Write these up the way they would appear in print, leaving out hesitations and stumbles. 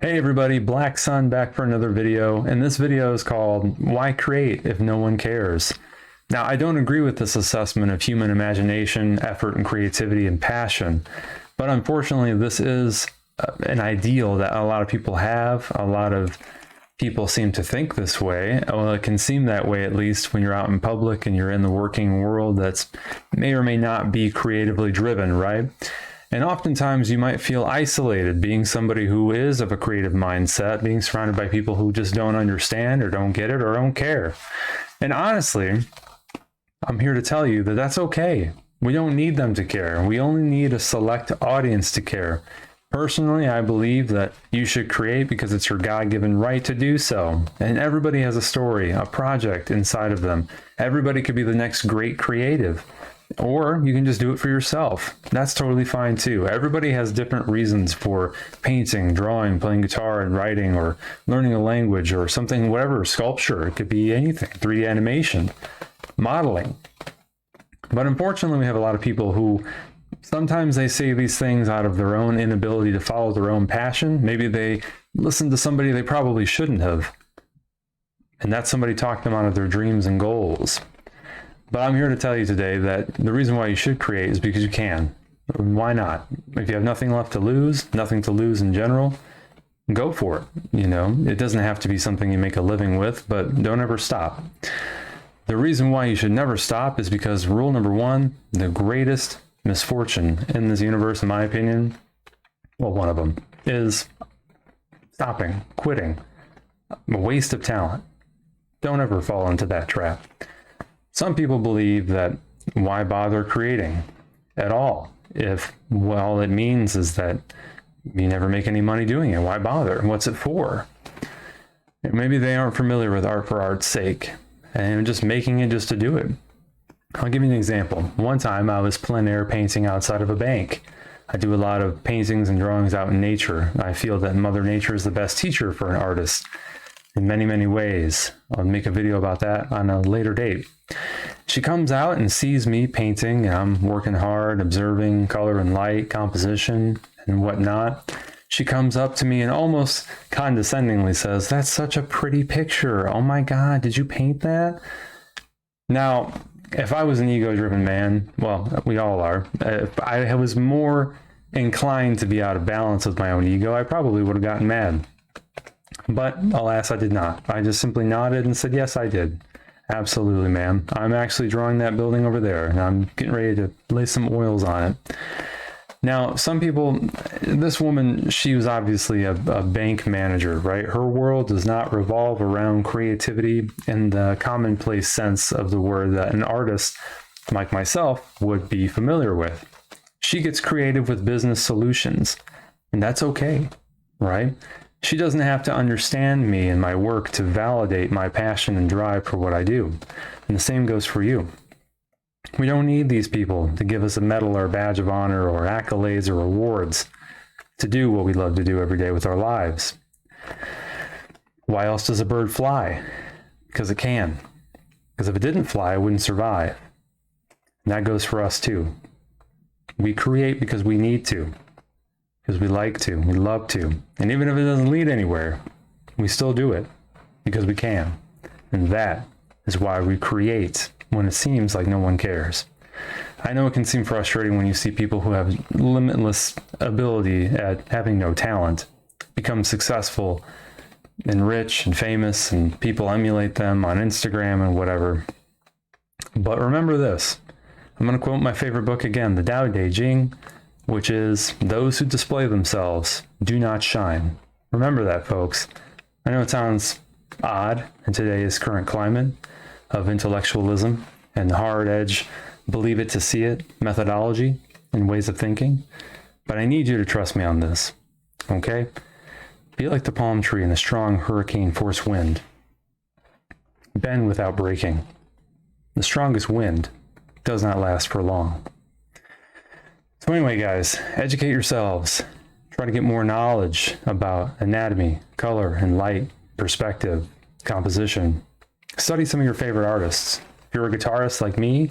Hey everybody, Black Sun back for another video, and this video is called Why Create If No One Cares? Now, I don't agree with this assessment of human imagination, effort, and creativity and passion, but unfortunately this is an ideal that a lot of people have. A lot of people seem to think this way. Well, it can seem that way at least when you're out in public and you're in the working world that's may or may not be creatively driven, right? And oftentimes you might feel isolated being somebody who is of a creative mindset, being surrounded by people who just don't understand or don't get it or don't care. And honestly, I'm here to tell you that that's okay. We don't need them to care. We only need a select audience to care. Personally, I believe that you should create because it's your God-given right to do so. And everybody has a story, a project inside of them. Everybody could be the next great creative. Or you can just do it for yourself. That's totally fine too. Everybody has different reasons for painting, drawing, playing guitar and writing, or learning a language or something, whatever, sculpture. It could be anything, 3D animation, modeling. But unfortunately, we have a lot of people who sometimes they say these things out of their own inability to follow their own passion. Maybe they listen to somebody they probably shouldn't have. And that somebody talked them out of their dreams and goals. But I'm here to tell you today that the reason why you should create is because you can. Why not? If you have nothing left to lose, nothing to lose in general, go for it. You know, it doesn't have to be something you make a living with, but don't ever stop. The reason why you should never stop is because rule number one, the greatest misfortune in this universe, in my opinion, well, one of them, is stopping, quitting, a waste of talent. Don't ever fall into that trap. Some people believe that why bother creating at all if, well, it means is that you never make any money doing it. Why bother? What's it for? Maybe they aren't familiar with art for art's sake and just making it just to do it. I'll give you an example. One time I was plein air painting outside of a bank. I do a lot of paintings and drawings out in nature. I feel that Mother Nature is the best teacher for an artist in many, many ways. I'll make a video about that on a later date. She comes out and sees me painting, and I'm working hard, observing color and light, composition, and whatnot. She comes up to me and almost condescendingly says, "That's such a pretty picture. Oh my God, did you paint that?" Now, if I was an ego-driven man, well, we all are, if I was more inclined to be out of balance with my own ego, I probably would have gotten mad. But alas, I did not. I just simply nodded and said, "Yes, I did. Absolutely, ma'am. I'm actually drawing that building over there, and I'm getting ready to lay some oils on it." Now, some people, this woman, she was obviously a bank manager, right? Her world does not revolve around creativity in the commonplace sense of the word that an artist like myself would be familiar with. She gets creative with business solutions, and that's okay, right? She doesn't have to understand me and my work to validate my passion and drive for what I do. And the same goes for you. We don't need these people to give us a medal or a badge of honor or accolades or awards to do what we love to do every day with our lives. Why else does a bird fly? Because it can. Because if it didn't fly, it wouldn't survive. And that goes for us too. We create because we need to. Because we like to, we love to. And even if it doesn't lead anywhere, we still do it because we can. And that is why we create when it seems like no one cares. I know it can seem frustrating when you see people who have limitless ability at having no talent become successful and rich and famous, and people emulate them on Instagram and whatever. But remember this. I'm going to quote my favorite book again, the Tao Te Ching, which is, "Those who display themselves do not shine." Remember that, folks. I know it sounds odd in today's current climate of intellectualism and the hard edge, believe it to see it methodology and ways of thinking, but I need you to trust me on this, okay? Be like the palm tree in a strong hurricane force wind. Bend without breaking. The strongest wind does not last for long. So anyway, guys, educate yourselves. Try to get more knowledge about anatomy, color, and light, perspective, composition. Study some of your favorite artists. If you're a guitarist like me,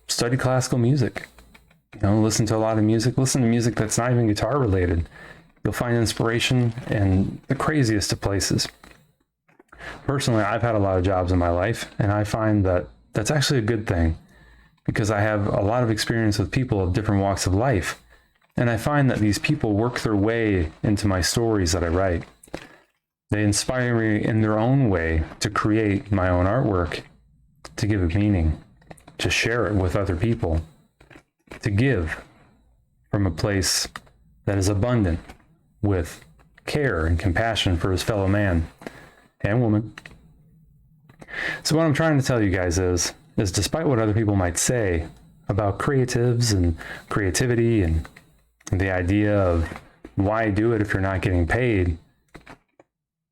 study classical music. You know, listen to a lot of music. Listen to music that's not even guitar related. You'll find inspiration in the craziest of places. Personally, I've had a lot of jobs in my life, and I find that that's actually a good thing because I have a lot of experience with people of different walks of life. And I find that these people work their way into my stories that I write. They inspire me in their own way to create my own artwork, to give it meaning, to share it with other people, to give from a place that is abundant with care and compassion for his fellow man and woman. So what I'm trying to tell you guys is despite what other people might say about creatives and creativity and the idea of why do it if you're not getting paid,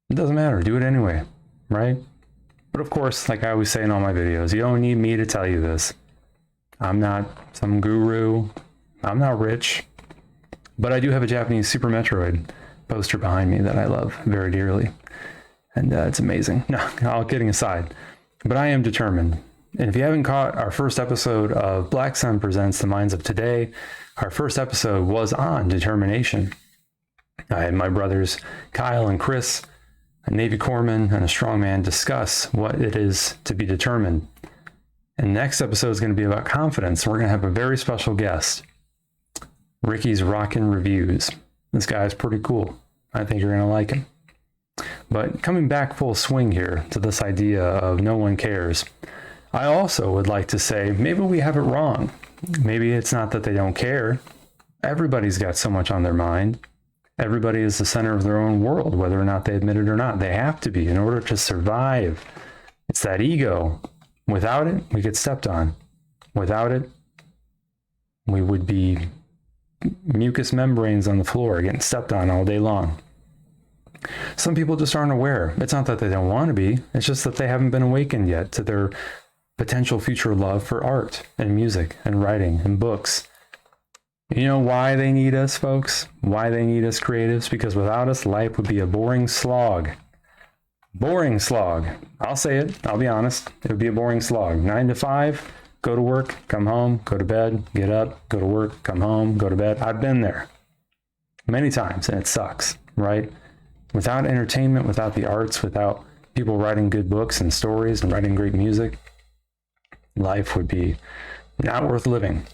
it doesn't matter. Do it anyway, right? But of course, like I always say in all my videos, you don't need me to tell you this. I'm not some guru. I'm not rich. But I do have a Japanese Super Metroid poster behind me that I love very dearly. And it's amazing. No, all kidding aside. But I am determined. And if you haven't caught our first episode of Black Sun Presents The Minds of Today, our first episode was on determination. I had my brothers Kyle and Chris, a Navy corpsman and a strongman, discuss what it is to be determined. And next episode is going to be about confidence. We're going to have a very special guest, Ricky's Rockin' Reviews. This guy is pretty cool. I think you're going to like him. But coming back full swing here to this idea of no one cares, I also would like to say maybe we have it wrong. Maybe it's not that they don't care. Everybody's got so much on their mind. Everybody is the center of their own world, whether or not they admit it or not. They have to be in order to survive. It's that ego. Without it, we get stepped on. Without it, we would be mucous membranes on the floor getting stepped on all day long. Some people just aren't aware. It's not that they don't want to be. It's just that they haven't been awakened yet to their potential future love for art and music and writing and books. You know why they need us, folks? Why they need us creatives? Because without us, life would be a boring slog. Boring slog. I'll say it. I'll be honest. It would be a boring slog. 9 to 5, go to work, come home, go to bed, get up, go to work, come home, go to bed. I've been there many times, and it sucks, right? Without entertainment, without the arts, without people writing good books and stories and writing great music, life would be not worth living.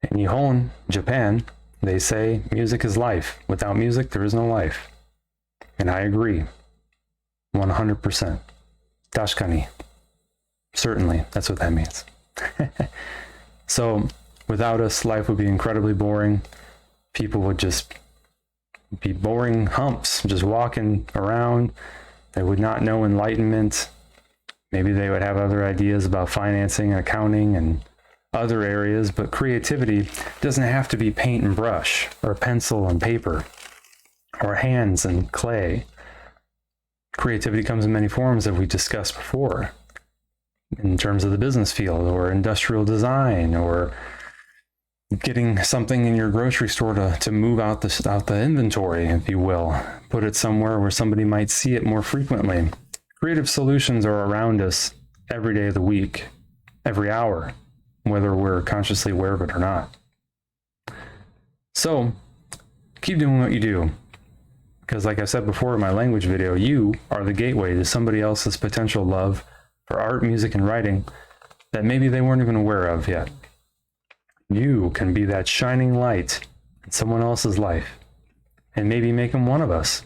In Nihon, Japan, they say music is life. Without music, there is no life. And I agree. 100%. Tashikani. Certainly, that's what that means. So, without us, life would be incredibly boring. People would just be boring humps, just walking around. They would not know enlightenment. Maybe they would have other ideas about financing and accounting and other areas, but creativity doesn't have to be paint and brush or pencil and paper or hands and clay. Creativity comes in many forms that we discussed before in terms of the business field or industrial design or getting something in your grocery store to move out the inventory, if you will. Put it somewhere where somebody might see it more frequently. Creative solutions are around us every day of the week, every hour, whether we're consciously aware of it or not. So keep doing what you do. Because like I said before in my language video, you are the gateway to somebody else's potential love for art, music, and writing that maybe they weren't even aware of yet. You can be that shining light in someone else's life and maybe make them one of us.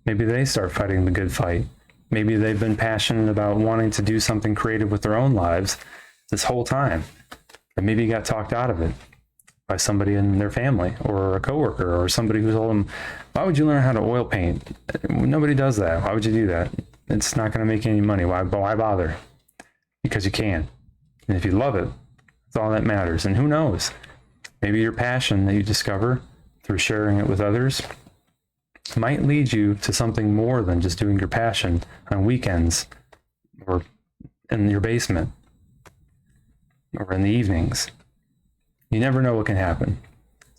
Maybe they start fighting the good fight. Maybe they've been passionate about wanting to do something creative with their own lives this whole time. And maybe got talked out of it by somebody in their family or a coworker or somebody who told them, why would you learn how to oil paint? Nobody does that. Why would you do that? It's not going to make any money. Why bother? Because you can. And if you love it, that's all that matters. And who knows? Maybe your passion that you discover through sharing it with others might lead you to something more than just doing your passion on weekends or in your basement or in the evenings. You never know what can happen.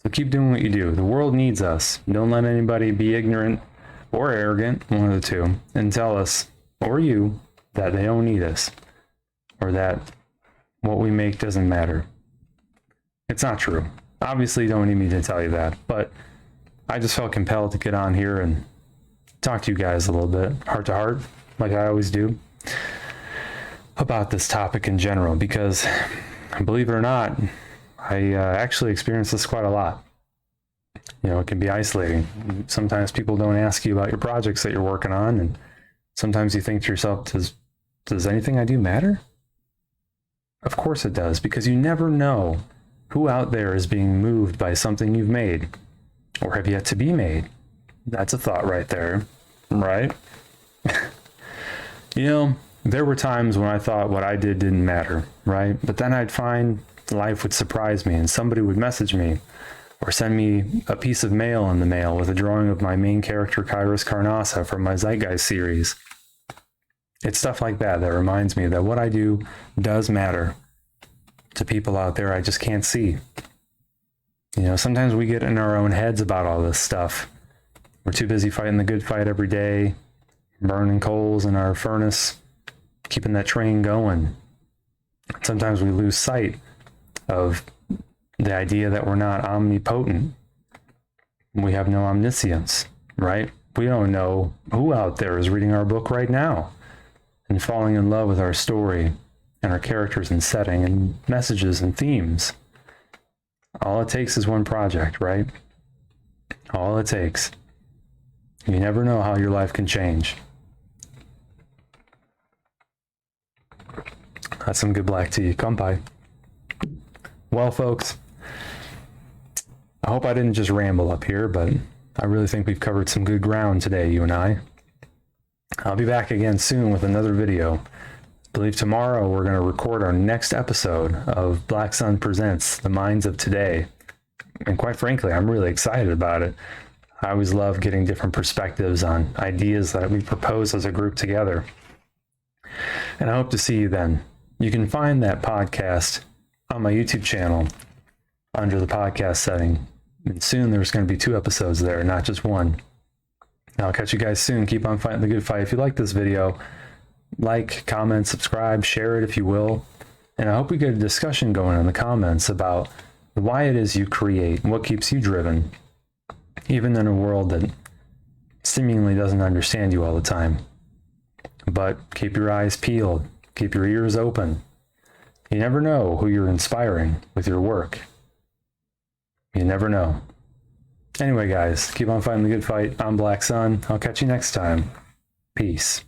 So keep doing what you do. The world needs us. Don't let anybody be ignorant or arrogant, one of the two, and tell us, or you, that they don't need us, or that what we make doesn't matter. It's not true. Obviously, you don't need me to tell you that, but I just felt compelled to get on here and talk to you guys a little bit, heart to heart, like I always do, about this topic in general, because believe it or not, I actually experience this quite a lot. You know, it can be isolating. Sometimes people don't ask you about your projects that you're working on, and sometimes you think to yourself, does anything I do matter? Of course it does, because you never know who out there is being moved by something you've made or have yet to be made. That's a thought right there, right? You know, there were times when I thought what I did didn't matter, right? But then I'd find life would surprise me and somebody would message me or send me a piece of mail in the mail with a drawing of my main character, Kairos Carnasa, from my Zeitgeist series. It's stuff like that that reminds me that what I do does matter to people out there I just can't see. You know, sometimes we get in our own heads about all this stuff. We're too busy fighting the good fight every day, burning coals in our furnace, keeping that train going. Sometimes we lose sight of the idea that we're not omnipotent. We have no omniscience, right? We don't know who out there is reading our book right now and falling in love with our story and our characters and setting and messages and themes. All it takes is one project, right? All it takes. You never know how your life can change. That's some good black tea. Kampai. Well, folks, I hope I didn't just ramble up here, but I really think we've covered some good ground today, you and I. I'll be back again soon with another video. I believe tomorrow we're going to record our next episode of Black Sun Presents The Minds of Today. And quite frankly, I'm really excited about it. I always love getting different perspectives on ideas that we propose as a group together. And I hope to see you then. You can find that podcast on my YouTube channel under the podcast setting. And soon there's going to be 2 episodes there, not just 1. I'll catch you guys soon. Keep on fighting the good fight. If you like this video, like, comment, subscribe, share it if you will. And I hope we get a discussion going in the comments about why it is you create, what keeps you driven, even in a world that seemingly doesn't understand you all the time. But keep your eyes peeled, keep your ears open. You never know who you're inspiring with your work. You never know. Anyway, guys, keep on fighting the good fight. I'm Black Sun. I'll catch you next time. Peace.